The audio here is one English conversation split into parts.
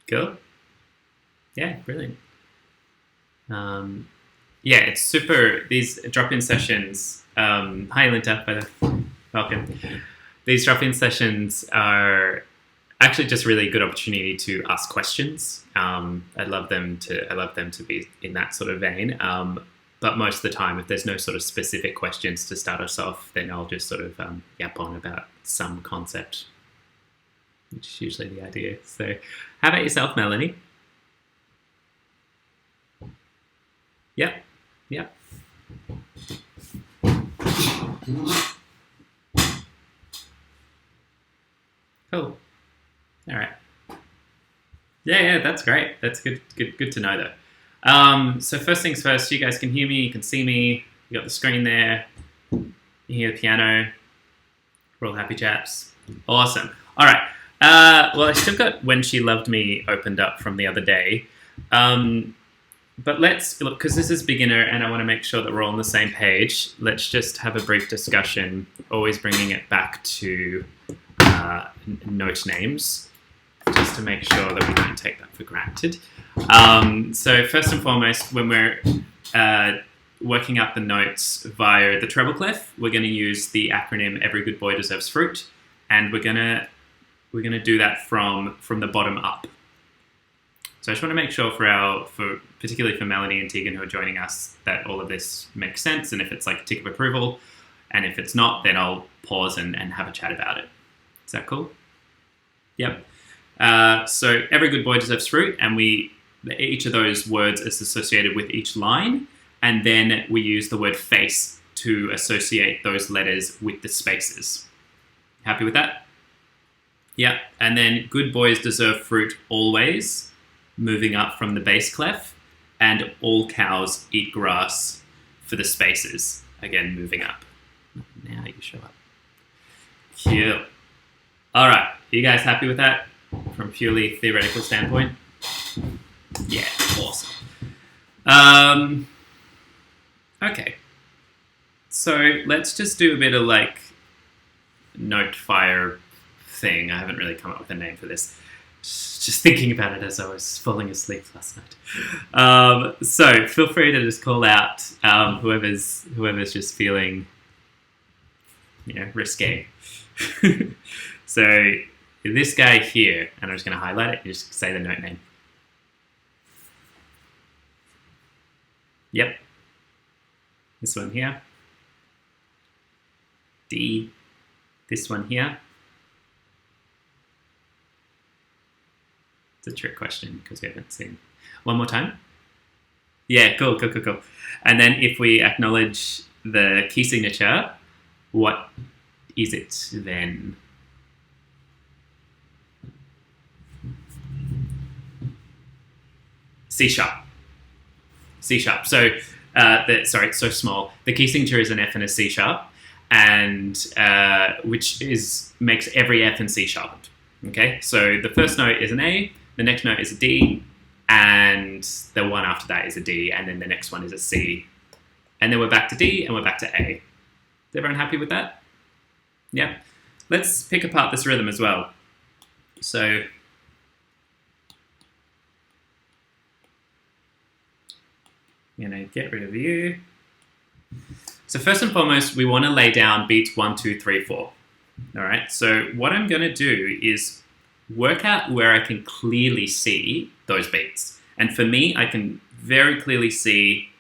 Cool. Yeah, brilliant. Yeah, it's super. These drop-in sessions. Hi, Linda. By the way. Welcome. These drop-in sessions are actually just really good opportunity to ask questions. I love them to be in that sort of vein. But most of the time, if there's no sort of specific questions to start us off, then I'll just sort of yap on about some concept, which is usually the idea. So, how about yourself, Melanie? Yep. Yep. Cool. All right. Yeah, that's great. That's good to know, though. So first things first, you guys can hear me, you can see me, you got the screen there, you hear the piano, we're all happy chaps. Awesome. All right. Well, I still got When She Loved Me opened up from the other day. But let's look, because this is beginner and I want to make sure that we're all on the same page. Let's just have a brief discussion, always bringing it back to note names, just to make sure that we don't take that for granted. So first and foremost, when we're working out the notes via the treble clef, we're going to use the acronym Every Good Boy Deserves Fruit, and we're gonna do that from the bottom up. So I just want to make sure for particularly for Melanie and Tegan who are joining us, that all of this makes sense, and if it's like a tick of approval, and if it's not, then I'll pause and have a chat about it. Is that cool? Yep. So every good boy deserves fruit, and each of those words is associated with each line, and then we use the word face to associate those letters with the spaces. Happy with that? Yeah. And then good boys deserve fruit always, moving up from the bass clef, and all cows eat grass for the spaces, again moving up. Now you show up. Cool. All right, are you guys happy with that from purely theoretical standpoint? Yeah, awesome. Okay, so let's just do a bit of like note fire thing. I haven't really come up with a name for this. Just thinking about it as I was falling asleep last night. So feel free to just call out whoever's just feeling, risque. So this guy here, and I'm just going to highlight it, you just say the note name. Yep. This one here. D. This one here. It's a trick question because we haven't seen. One more time. Yeah, cool. And then if we acknowledge the key signature, what is it then? C sharp. So, it's so small. The key signature is an F and a C sharp, and which makes every F and C sharpened. Okay, so the first note is an A, the next note is a D, and the one after that is a D, and then the next one is a C, and then we're back to D and we're back to A. Is everyone happy with that? Yeah. Let's pick apart this rhythm as well. So. I'm going to get rid of you. So first and foremost, we want to lay down beats 1, 2, 3, 4. All right. So what I'm going to do is work out where I can clearly see those beats. And for me, I can very clearly see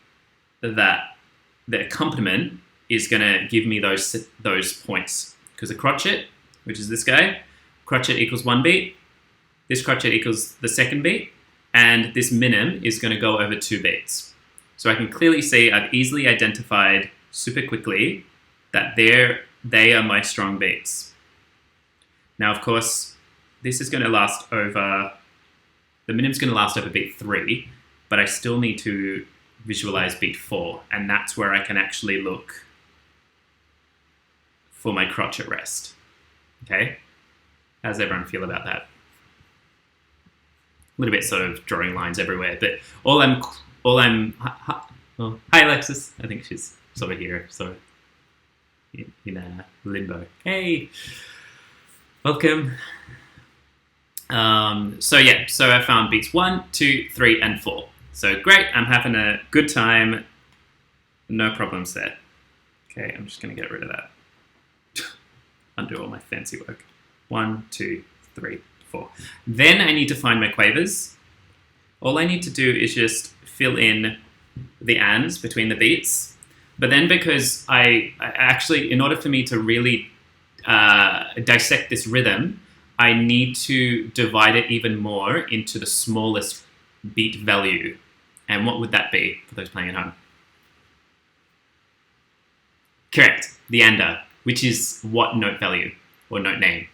that the accompaniment is going to give me those points. Because the crotchet, which is this guy, crotchet equals 1 beat. This crotchet equals the second beat. And this minim is going to go over 2 beats. So I can clearly see, I've easily identified super quickly that they are my strong beats. Now, of course, this is going to last over, the minim's going to last over beat 3, but I still need to visualize beat 4, and that's where I can actually look for my crotchet rest. Okay? How does everyone feel about that? A little bit sort of drawing lines everywhere, but hi Alexis. I think she's sort of here, so in limbo. Hey, welcome. So yeah, so I found beats 1, 2, 3, and 4. So great, I'm having a good time. No problems there. Okay, I'm just going to get rid of that. Undo all my fancy work. 1, 2, 3, 4. Then I need to find my quavers. All I need to do is just fill in the ands between the beats. But then because I actually, in order for me to really dissect this rhythm, I need to divide it even more into the smallest beat value. And what would that be for those playing at home? Correct, the ander, which is what note value or note name?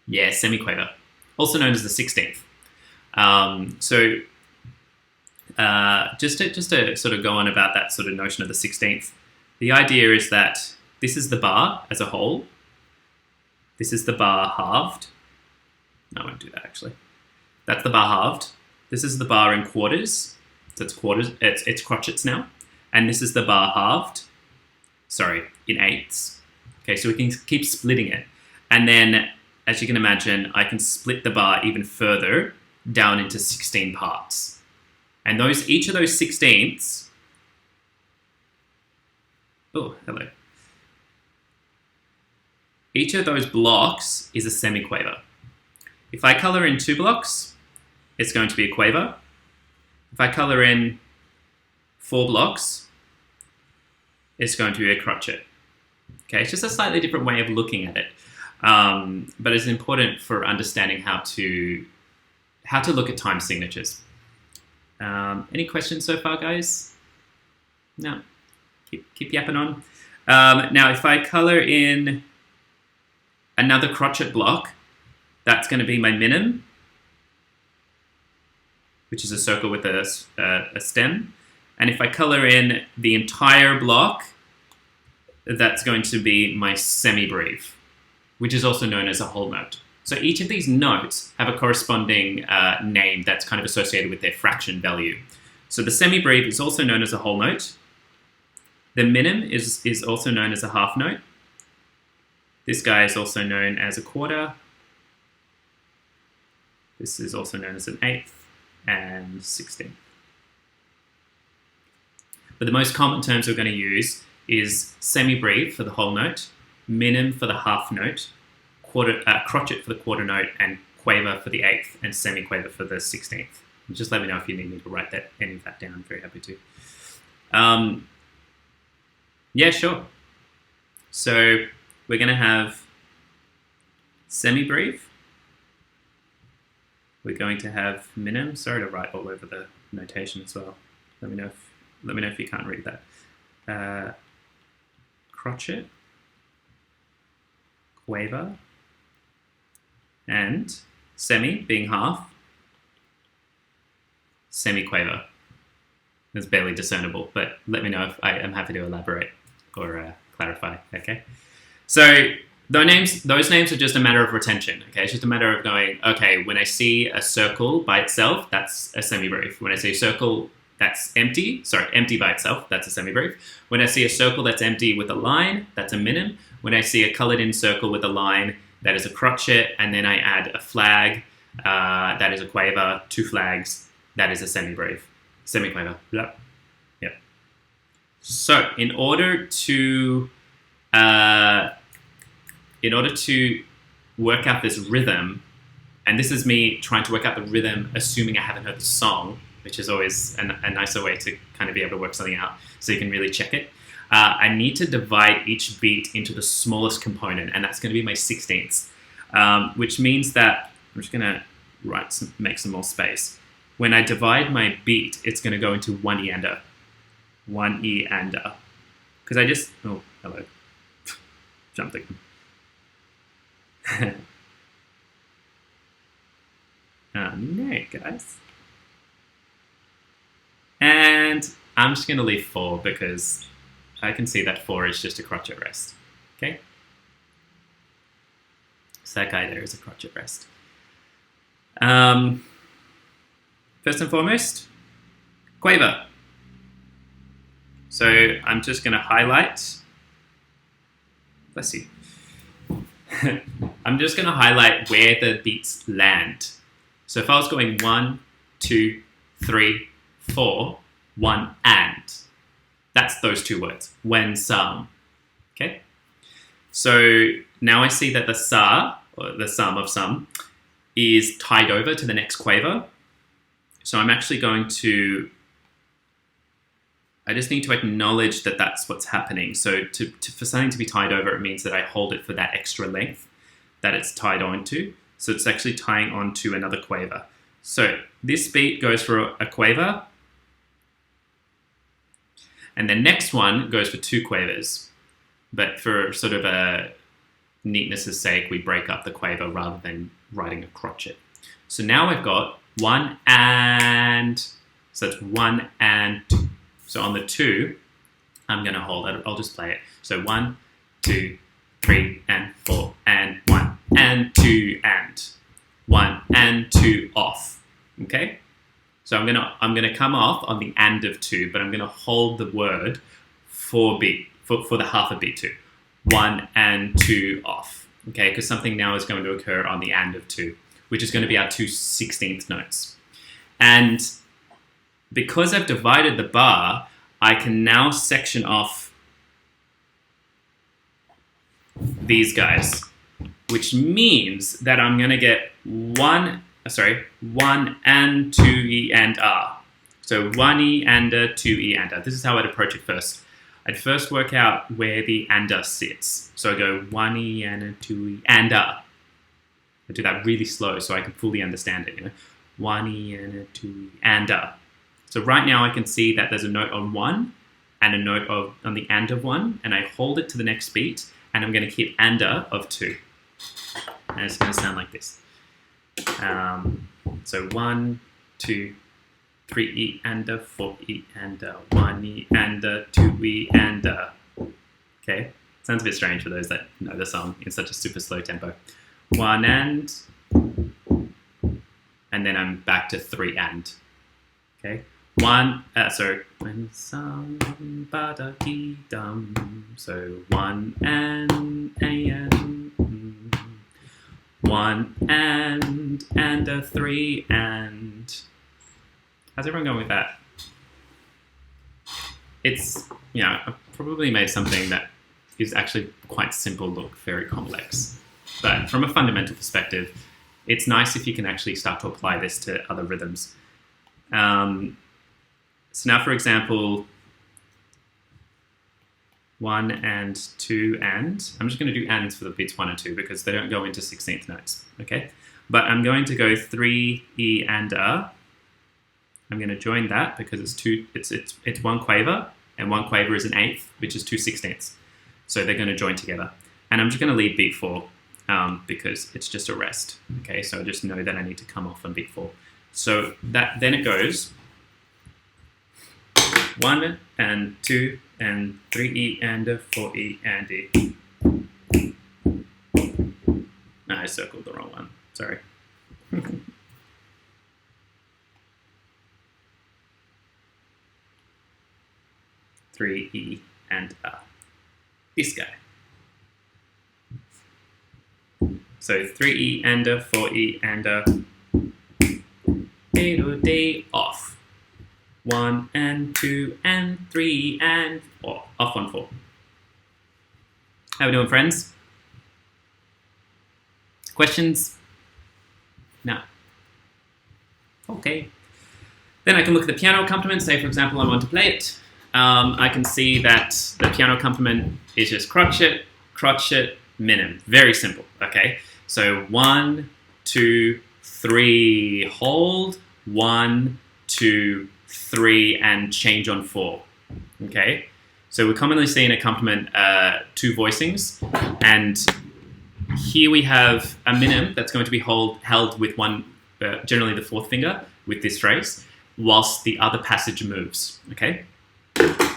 Yeah, semiquaver, also known as the 16th. Just to sort of go on about that sort of notion of the 16th, the idea is that this is the bar as a whole. This is the bar halved. No, I won't do that actually. That's the bar halved. This is the bar in quarters. So it's quarters. It's crotchets now. And this is the bar halved. Sorry, in eighths. Okay, so we can keep splitting it. And then, as you can imagine, I can split the bar even further down into 16 parts. And each of those 16ths. Oh, hello. Each of those blocks is a semiquaver. If I color in 2 blocks, it's going to be a quaver. If I color in 4 blocks, it's going to be a crotchet. Okay, it's just a slightly different way of looking at it, but it's important for understanding how to look at time signatures. Any questions so far, guys? No, keep yapping on. Now, if I color in another crotchet block, that's going to be my minim, which is a circle with a stem. And if I color in the entire block, that's going to be my semibreve, which is also known as a whole note. So each of these notes have a corresponding name that's kind of associated with their fraction value. So the semibreve is also known as a whole note. The minim is also known as a half note. This guy is also known as a quarter. This is also known as an eighth and 16th. But the most common terms we're going to use is semibreve for the whole note, minim for the half note, crotchet for the quarter note, and quaver for the eighth, and semiquaver for the 16th. And just let me know if you need me to write any of that down. I'm very happy to. Yeah, sure. So we're going to have semibreve. We're going to have minim. Sorry to write all over the notation as well. Let me know if you can't read that. Crotchet, quaver, and semi being half, semiquaver. It's barely discernible, but let me know if I am happy to elaborate or clarify. Okay, so those names are just a matter of retention. Okay, it's just a matter of going. Okay, when I see a circle by itself, that's a semibreve. When I see a circle that's empty by itself, that's a semibreve. When I see a circle that's empty with a line, that's a minim. When I see a colored in circle with a line, that is a crotchet, and then I add a flag, that is a quaver, 2 flags, that is a semibreve. Semiquaver. Yep. So in order to work out this rhythm, and this is me trying to work out the rhythm assuming I haven't heard the song, which is always a nicer way to kind of be able to work something out so you can really check it. I need to divide each beat into the smallest component, and that's going to be my 16ths, which means that I'm just going to make some more space. When I divide my beat, it's going to go into 1 eander. 1 eander. Because I just... Oh, hello. Jumping. No, guys. And I'm just going to leave 4 because I can see that 4 is just a crotchet rest. Okay? So that guy there is a crotchet rest. First and foremost, quaver. So I'm just going to highlight. Bless you. I'm just going to highlight where the beats land. So if I was going 1, 2, 3, 4, 1 and, that's those two words, when, some. Okay? So now I see that the sa, or the sum of some, is tied over to the next quaver. So I'm actually going to, I just need to acknowledge that that's what's happening. So for something to be tied over, it means that I hold it for that extra length that it's tied onto. So it's actually tying onto another quaver. So this beat goes for a quaver, and the next one goes for 2 quavers. But for sort of a neatness' sake, we break up the quaver rather than writing a crotchet. So now I've got 1 and, so it's 1 and 2. So on the 2, I'm going to hold it. I'll just play it. So 1, 2, 3, and 4, and 1, and 2, and 1, and 2 off. Okay? So I'm gonna come off on the and of 2, but I'm gonna hold the word for the half of beat 2. 1 and 2 off. Okay, because something now is going to occur on the and of 2, which is going to be our 2 16th notes. And because I've divided the bar, I can now section off these guys, which means that I'm going to get 1 and 2E and R. So 1E and a, 2E and a. This is how I'd approach it first. I'd first work out where the and a sits. So I go 1E and a, 2E and a. I do that really slow so I can fully understand it. 1E and a, 2E and a. So right now I can see that there's a note on 1 and a note on the and of 1, and I hold it to the next beat, and I'm going to hit and a of 2. And it's going to sound like this. So 1, 2, 3E and a, 4E and a, 1E and a, 2E and a. Okay, sounds a bit strange for those that know the song in such a super slow tempo. 1 and then I'm back to 3 and. Okay, when somebody dum. So 1 and a. 1 and a 3 and. How's everyone going with that? It's, I've probably made something that is actually quite simple look very complex. But from a fundamental perspective, it's nice if you can actually start to apply this to other rhythms. So now, for example, 1 and 2 and. I'm just going to do ands for the beats 1 and 2 because they don't go into 16th notes, okay? But I'm going to go 3, E, and A. I'm going to join that because it's 1 quaver, and 1 quaver is an eighth, which is 2 16ths. So they're going to join together. And I'm just going to leave beat 4 because it's just a rest, okay? So I just know that I need to come off on beat 4. So then it goes 1 and 2 and 3E and a 4E and E. No, I circled the wrong one. Sorry. 3E and A. This guy. So 3E and a 4E and a A to D off. 1 and 2 and 3 and 4. Off on 4. How we doing, friends? Questions? No. Okay. Then I can look at the piano accompaniment. Say, for example, I want to play it. I can see that the piano accompaniment is just crotchet, crotchet, minim. Very simple, okay? So 1, 2, 3, hold. 1, 2, 3, and change on 4, okay? So we commonly see in accompaniment 2 voicings, and here we have a minim that's going to be held with one, generally the 4th finger, with this phrase, whilst the other passage moves, okay?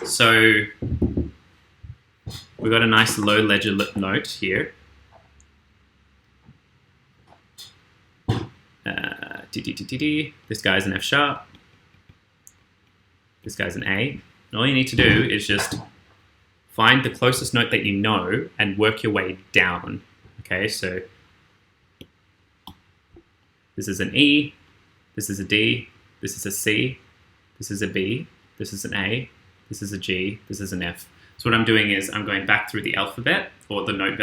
So we've got a nice low ledger note here. This guy's an F sharp. This guy's an A. And all you need to do is just find the closest note that you know and work your way down, Okay, so this is an E, this is a D, this is a C, this is a B, this is an A, this is a G, this is an F. So what I'm doing is I'm going back through the alphabet, or the note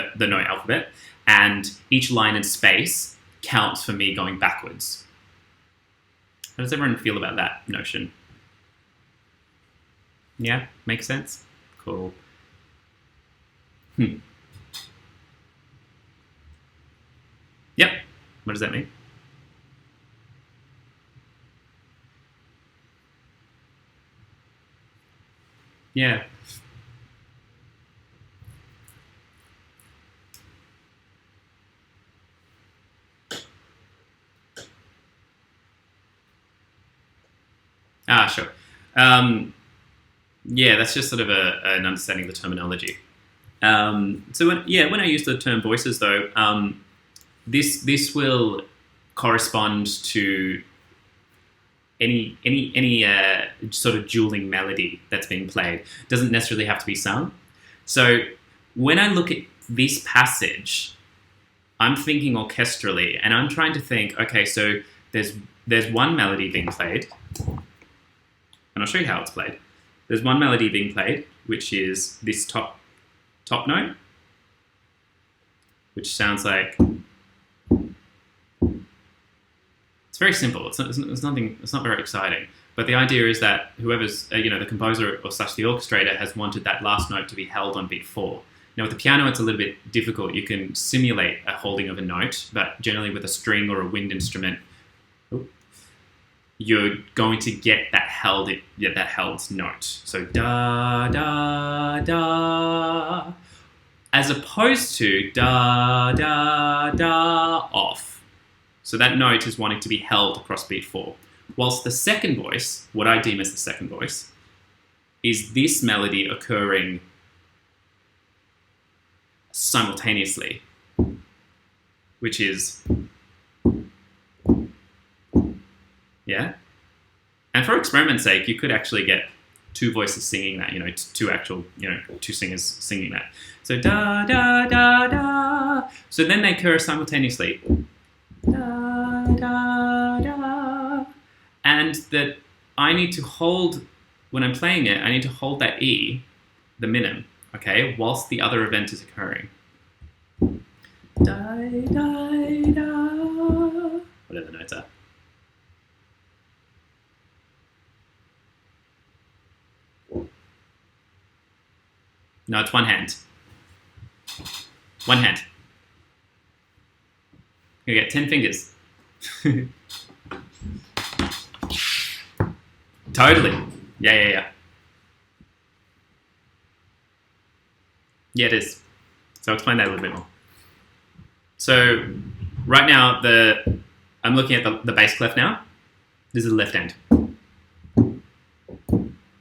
alphabet, and each line in space counts for me going backwards. How does everyone feel about that notion? Yeah, makes sense? Cool. Yep. What does that mean? Yeah. Sure. Yeah, that's just sort of an understanding of the terminology. So when I use the term voices, though, this will correspond to any sort of dueling melody that's being played. It doesn't necessarily have to be sung. So when I look at this passage, I'm thinking orchestrally, and I'm trying to think, okay, so there's one melody being played, and I'll show you how it's played. There's one melody being played, which is this top note, which sounds like, it's very simple. It's not very exciting. But the idea is that whoever's, the composer or such the orchestrator has wanted that last note to be held on beat 4. Now with the piano, it's a little bit difficult. You can simulate a holding of a note, but generally with a string or a wind instrument, you're going to get that held note. So da da da, as opposed to da da da off. So that note is wanting to be held across beat 4. Whilst the second voice, what I deem as the second voice, is this melody occurring simultaneously, which is, yeah? And for experiment's sake, you could actually get two voices singing that, two singers singing that. So da, da, da, da. So then they occur simultaneously. Da, da, da. And that I need to hold, when I'm playing it, I need to hold that E, the minim, okay, whilst the other event is occurring. Da, da, da. Whatever the notes are. No, it's one hand. One hand. You get 10 fingers. Totally. Yeah. Yeah, it is. So I'll explain that a little bit more. So right now, I'm looking at the bass clef now. This is the left hand.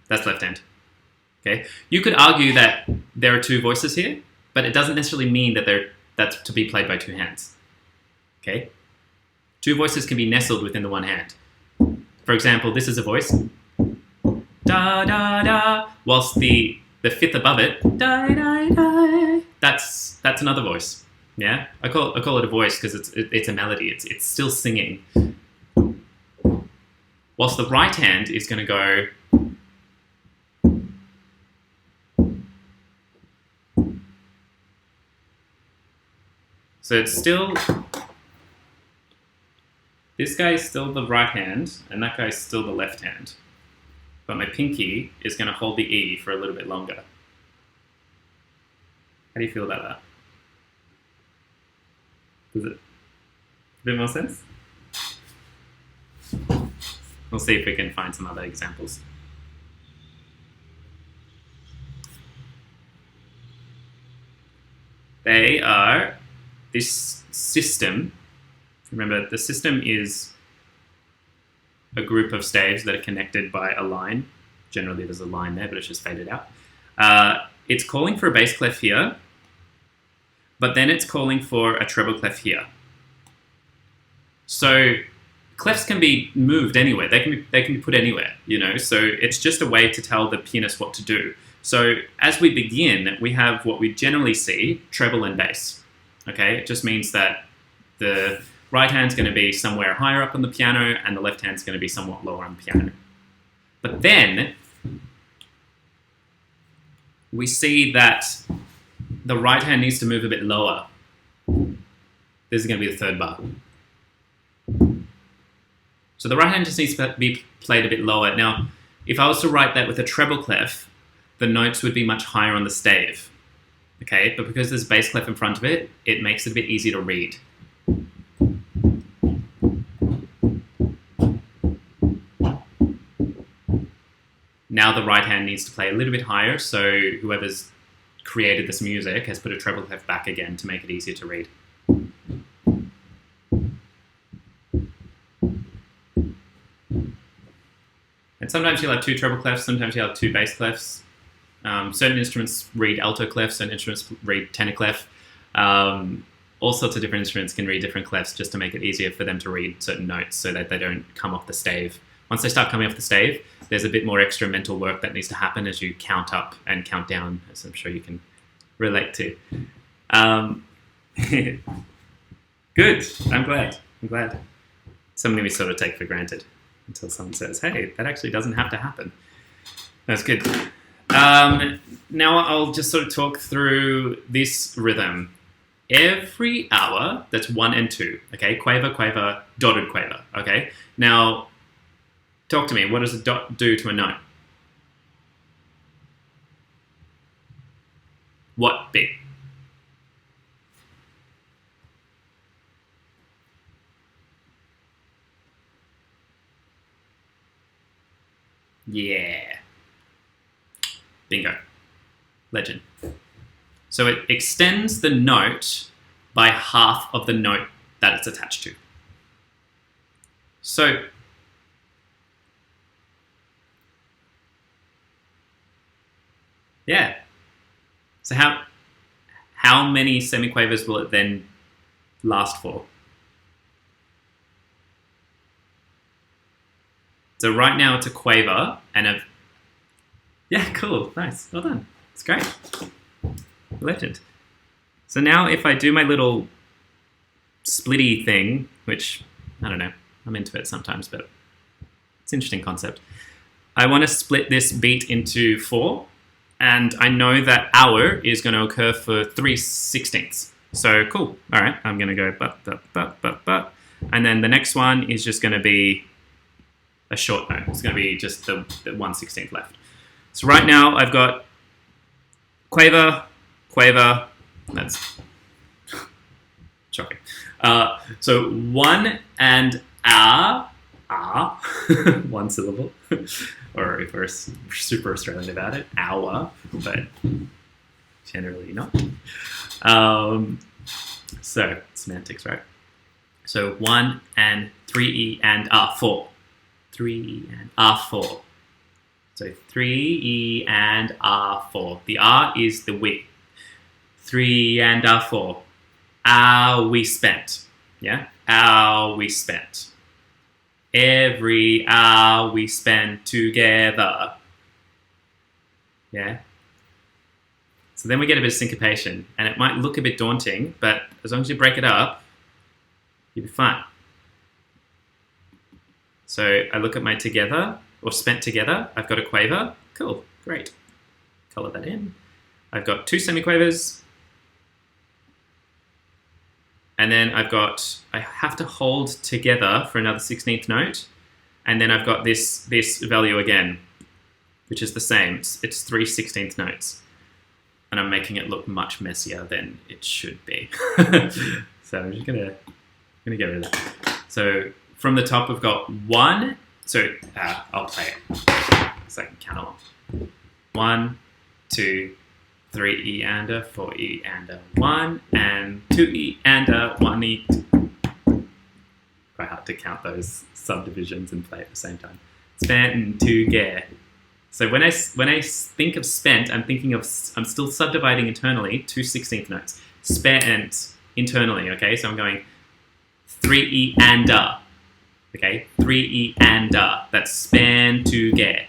That's left hand. Okay. You could argue that there are two voices here, but it doesn't necessarily mean that that's to be played by two hands. Okay. Two voices can be nestled within the one hand. For example, this is a voice. Da da da. Whilst the fifth above it, da da da. That's another voice. Yeah. I call it a voice because it's a melody. It's still singing. Whilst the right hand is going to go. So it's still, this guy is still the right hand, and that guy is still the left hand. But my pinky is going to hold the E for a little bit longer. How do you feel about that? Does it a bit more sense? We'll see if we can find some other examples. They are this system. Remember, the system is a group of staves that are connected by a line. Generally, there's a line there, but it's just faded out. It's calling for a bass clef here, but then it's calling for a treble clef here. So clefs can be moved anywhere. They can be put anywhere, So it's just a way to tell the pianist what to do. So as we begin, we have what we generally see, treble and bass. Okay, it just means that the right hand's going to be somewhere higher up on the piano and the left hand's going to be somewhat lower on the piano. But then we see that the right hand needs to move a bit lower. This is going to be the third bar. So the right hand just needs to be played a bit lower. Now, if I was to write that with a treble clef, the notes would be much higher on the stave. Okay, but because there's bass clef in front of it, it makes it a bit easier to read. Now the right hand needs to play a little bit higher, so whoever's created this music has put a treble clef back again to make it easier to read. And sometimes you'll have two treble clefs, sometimes you'll have two bass clefs. Certain instruments read alto clef, certain instruments read tenor clef. All sorts of different instruments can read different clefs just to make it easier for them to read certain notes so that they don't come off the stave. Once they start coming off the stave, there's a bit more extra mental work that needs to happen as you count up and count down, as I'm sure you can relate to. Good, I'm glad. Something we sort of take for granted until someone says, hey, that actually doesn't have to happen. That's good. Now I'll just sort of talk through this rhythm. Every hour, that's 1 and 2, okay? Quaver, quaver, dotted quaver, okay? Now, talk to me. What does a dot do to a note? What beat? Yeah. Bingo. Legend. So it extends the note by half of the note that it's attached to. So yeah. So how many semiquavers will it then last for? So right now it's a quaver and yeah, cool, nice, well done. It's great. Legend. So now if I do my little splitty thing, which, I don't know, I'm into it sometimes, but it's an interesting concept. I want to split this beat into 4, and I know that hour is going to occur for 3/16. So cool, all right, I'm going to go but, and then the next one is just going to be a short note. It's going to be just the 1/16 left. So right now I've got quaver, quaver, that's shocking. So 1 and ah, one syllable, or if we're super Australian about it, hour, but generally not. So semantics, right? So 1 and 3E and R4. 3E and R4. So 3E and R4. The R is the we. 3 and R4. Hour we spent. Yeah? Hour we spent. Every hour we spend together. Yeah? So then we get a bit of syncopation, and it might look a bit daunting, but as long as you break it up, you'll be fine. So I look at my together, or spent together. I've got a quaver. Cool, great. Color that in. I've got 2 semiquavers. And then I have to hold together for another 16th note. And then I've got this value again, which is the same. It's 3/16 notes. And I'm making it look much messier than it should be. So I'm just gonna get rid of that. So from the top, we've got 1. So I'll play it so I can count along. 1, 2, 3E and a 4E and a 1 and 2E and a 1E. Quite hard to count those subdivisions and play at the same time. Spent and together. So when I think of spent, I'm still subdividing internally 2/16 notes. Spent internally, okay? So I'm going 3E and a. Okay, 3E and a. That's span together.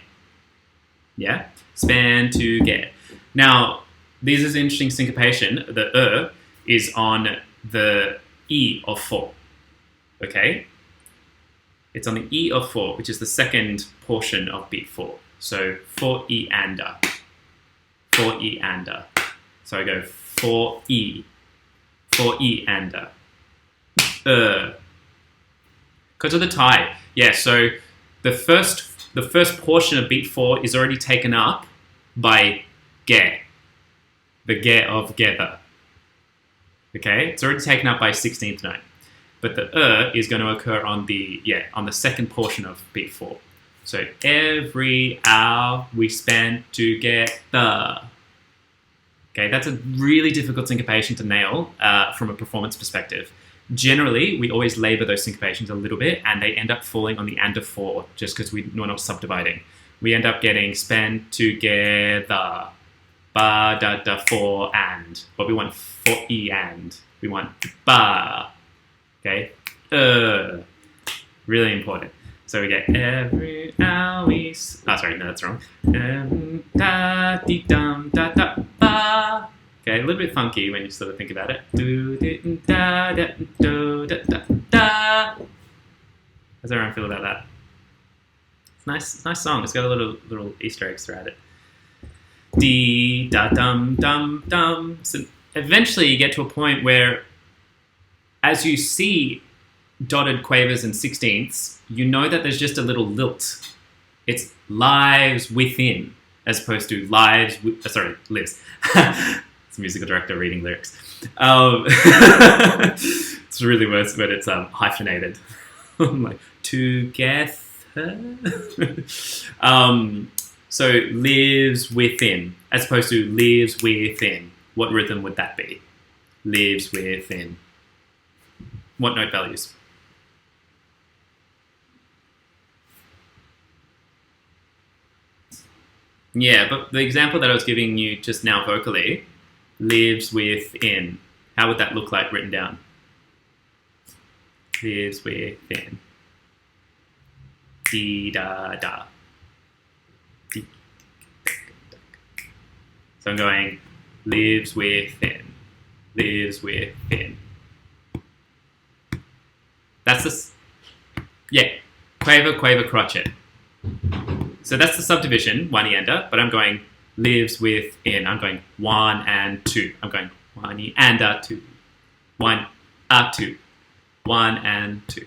Yeah? Span together. Now, this is interesting syncopation. The is on the E of 4. Okay? It's on the E of 4, which is the second portion of beat 4. So 4E ander. 4E ander. So I go 4E. 4E ander. Because of the tie. Yeah, so the first portion of beat 4 is already taken up by ge. The ge of gether. Okay? It's already taken up by 16th note. But the is going to occur on the second portion of beat 4. So every hour we spent together. Okay, that's a really difficult syncopation to nail from a performance perspective. Generally, we always labor those syncopations a little bit, and they end up falling on the and of 4, just because we're not subdividing. We end up getting spent together, ba da da 4 and, but we want 4e and. We want ba. Okay, really important. So we get every hour we. Sorry, no, that's wrong. Da dee dum da da ba. Okay, a little bit funky when you sort of think about it. Do da da do da da da. How does everyone feel about that? It's a nice song. It's got a little Easter eggs throughout it. Dee da dum dum dum. So eventually you get to a point where, as you see dotted quavers and sixteenths, you know that there's just a little lilt. It's lives within, as opposed to lives. Lives. It's a musical director reading lyrics. It's really worse when it's hyphenated. Like together. So lives within, as opposed to lives within. What rhythm would that be? Lives within. What note values? Yeah, but the example that I was giving you just now vocally, lives within. How would that look like written down? Lives within. Dee da da. Dee. So I'm going lives within. Lives within. That's the, quaver, quaver, crotchet. So that's the subdivision, one ender, but I'm going lives within. I'm going 1 and 2. I'm going 1 and 2. 1 2. 1 and 2.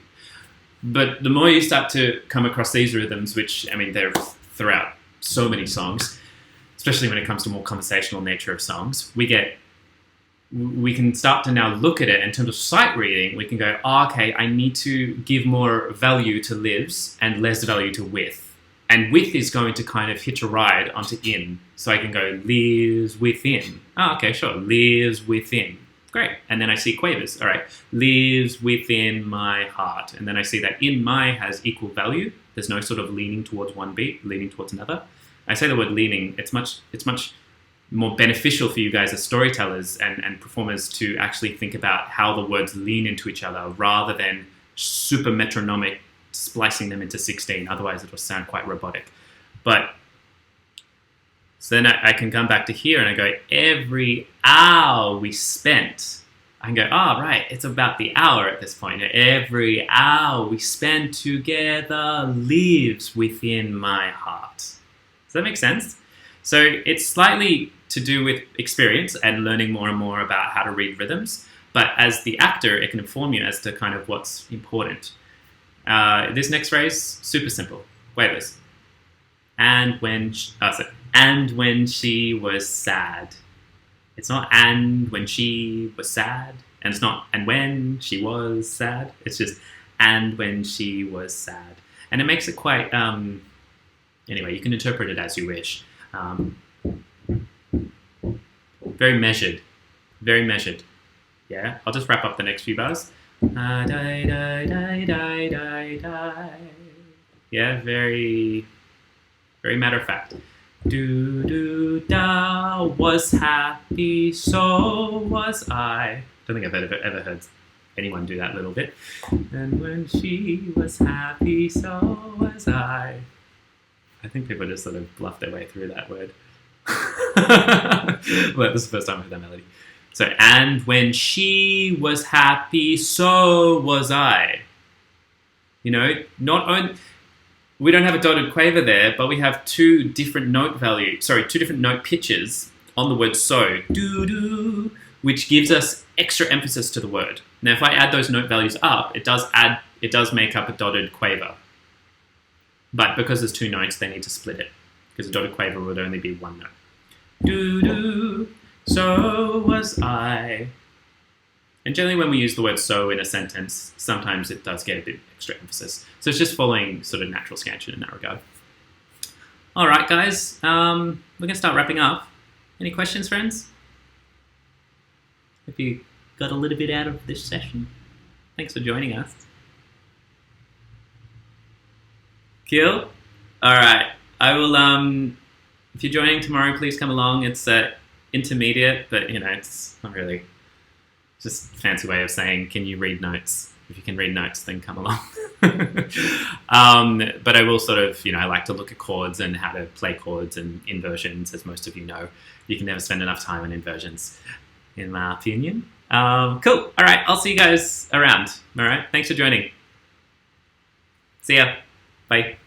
But the more you start to come across these rhythms, which, I mean, they're throughout so many songs, especially when it comes to more conversational nature of songs, we can start to now look at it in terms of sight reading. We can go, okay, I need to give more value to lives and less value to with. And with is going to kind of hitch a ride onto in. So I can go lives within. Oh, okay, sure, lives within. Great. And then I see quavers. All right, lives within my heart. And then I see that in my has equal value. There's no sort of leaning towards one beat, leaning towards another. I say the word leaning, it's much more beneficial for you guys as storytellers and performers to actually think about how the words lean into each other rather than super metronomic splicing them into 16. Otherwise it will sound quite robotic. But so then I can come back to here and I go, every hour we spent. I can go, right, it's about the hour at this point. Every hour we spend together lives within my heart. Does that make sense? So it's slightly to do with experience and learning more and more about how to read rhythms. But as the actor, it can inform you as to kind of what's important. This next phrase, super simple. Quavers. And when she was sad. It's not and when she was sad. And it's not and when she was sad. It's just and when she was sad. And it makes it quite... anyway, you can interpret it as you wish. Very measured. Very measured. Yeah, I'll just wrap up the next few bars. Yeah, very matter of fact. Do do da was happy, so was I. Don't think I've ever heard anyone do that little bit. And when she was happy, so was I. I think people just sort of bluff their way through that word. Well, this is the first time I've heard that melody. So, and when she was happy, so was I. You know, not only we don't have a dotted quaver there, but we have two different note pitches on the word so, do, which gives us extra emphasis to the word. Now, if I add those note values up, it does make up a dotted quaver. But because there's two notes, they need to split it, because a dotted quaver would only be one note. Do, so was I. And generally when we use the word so in a sentence, sometimes it does get a bit extra emphasis. So it's just following sort of natural scansion in that regard. All right, guys, we're going to start wrapping up. Any questions, friends? Hope you got a little bit out of this session. Thanks for joining us. Cool. All right. I will, if you're joining tomorrow, please come along. It's intermediate, but, you know, it's not really just a fancy way of saying, can you read notes? If you can read notes, then come along. But I will sort of, you know, I like to look at chords and how to play chords and inversions, as most of you know. You can never spend enough time on inversions, in my opinion. Cool. All right. I'll see you guys around. All right. Thanks for joining. See ya. Bye.